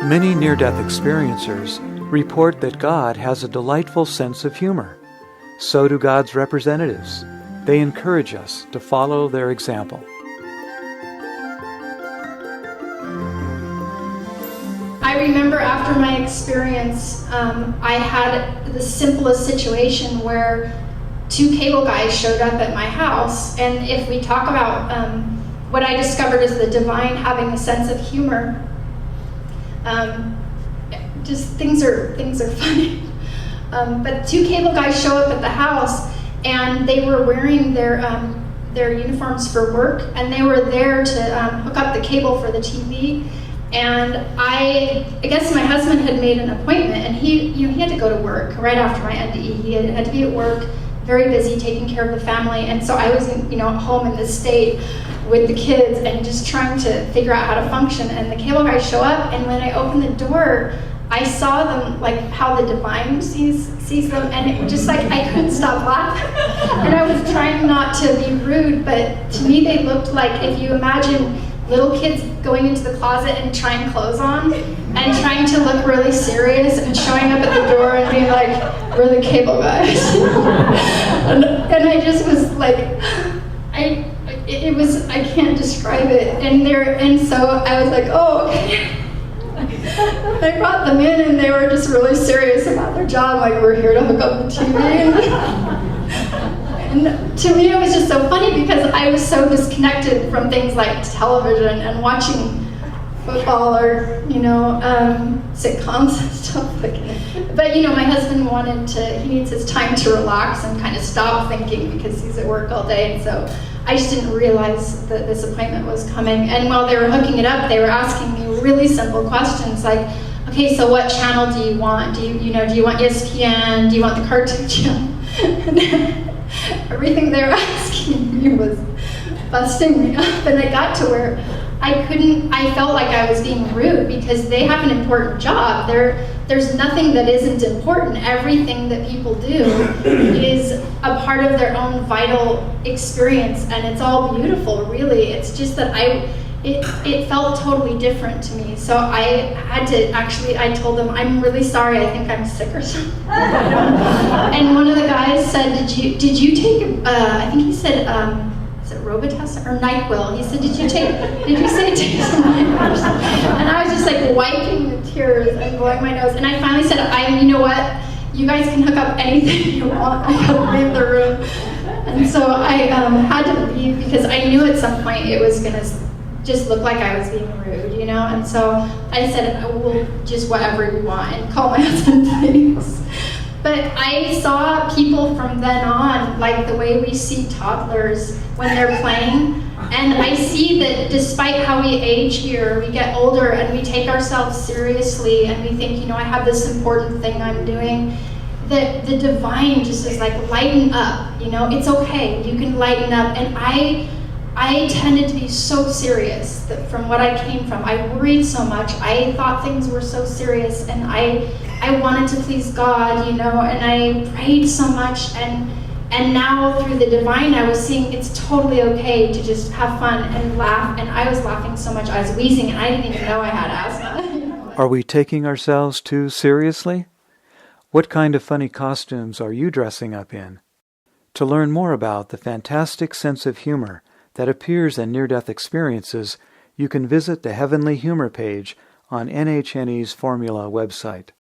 Many near-death experiencers report that God has a delightful sense of humor. So do God's representatives. They encourage us to follow their example. I remember after my experience, I had the simplest situation where two cable guys showed up at my house, and if we talk about what I discovered is the divine having a sense of humor, just things are funny. But two cable guys show up at the house, and they were wearing their uniforms for work, and they were there to hook up the cable for the TV. And I guess my husband had made an appointment, and he had to go to work right after my NDE. He had to be at work, very busy taking care of the family, and so I was at home in this state with the kids and just trying to figure out how to function. And the cable guys show up, and when I opened the door, I saw them like how the divine sees them, and it just like I couldn't stop laughing. And I was trying not to be rude, but to me they looked like, if you imagine little kids going into the closet and trying clothes on and trying to look really serious and showing up at the door and being like, "We're the cable guys." and I just was like, I can't describe it. And so I was like, oh, okay. I brought them in, and they were just really serious about their job, like, "We're here to hook up the TV." And to me, it was just so funny because I was so disconnected from things like television and watching football or, sitcoms and stuff. But, my husband he needs his time to relax and kind of stop thinking because he's at work all day. And so I just didn't realize that this appointment was coming. And while they were hooking it up, they were asking me really simple questions like, okay, so what channel do you want? Do you want ESPN? Do you want the Cartoon Channel? Everything they were asking me was busting me up, and I got to where I felt like I was being rude because they have an important job. There's nothing that isn't important. Everything that people do is a part of their own vital experience, and it's all beautiful, really. It's just that it felt totally different to me. So I had to I told them, "I'm really sorry, I think I'm sick or something." And one of the guys said, did you take, I think he said, is it Robitussin or NyQuil? He said, did you say take some NyQuil? And I was just like wiping the tears and blowing my nose. And I finally said, you know what? You guys can hook up anything you want. I gotta leave the room. And so I had to leave because I knew at some point it was gonna just look like I was being rude, And so I said, "Well, just whatever you want, and call my husband, please." But I saw people from then on, like the way we see toddlers when they're playing. And I see that despite how we age here, we get older and we take ourselves seriously and we think, I have this important thing I'm doing. That the divine just is like, lighten up, it's okay, you can lighten up. And I tended to be so serious that from what I came from. I worried so much. I thought things were so serious, and I wanted to please God, and I prayed so much. And now through the divine, I was seeing it's totally okay to just have fun and laugh. And I was laughing so much, I was wheezing, and I didn't even know I had asthma. Are we taking ourselves too seriously? What kind of funny costumes are you dressing up in? To learn more about the fantastic sense of humor that appears in near-death experiences, you can visit the Heavenly Humor page on NHNE's Formula website.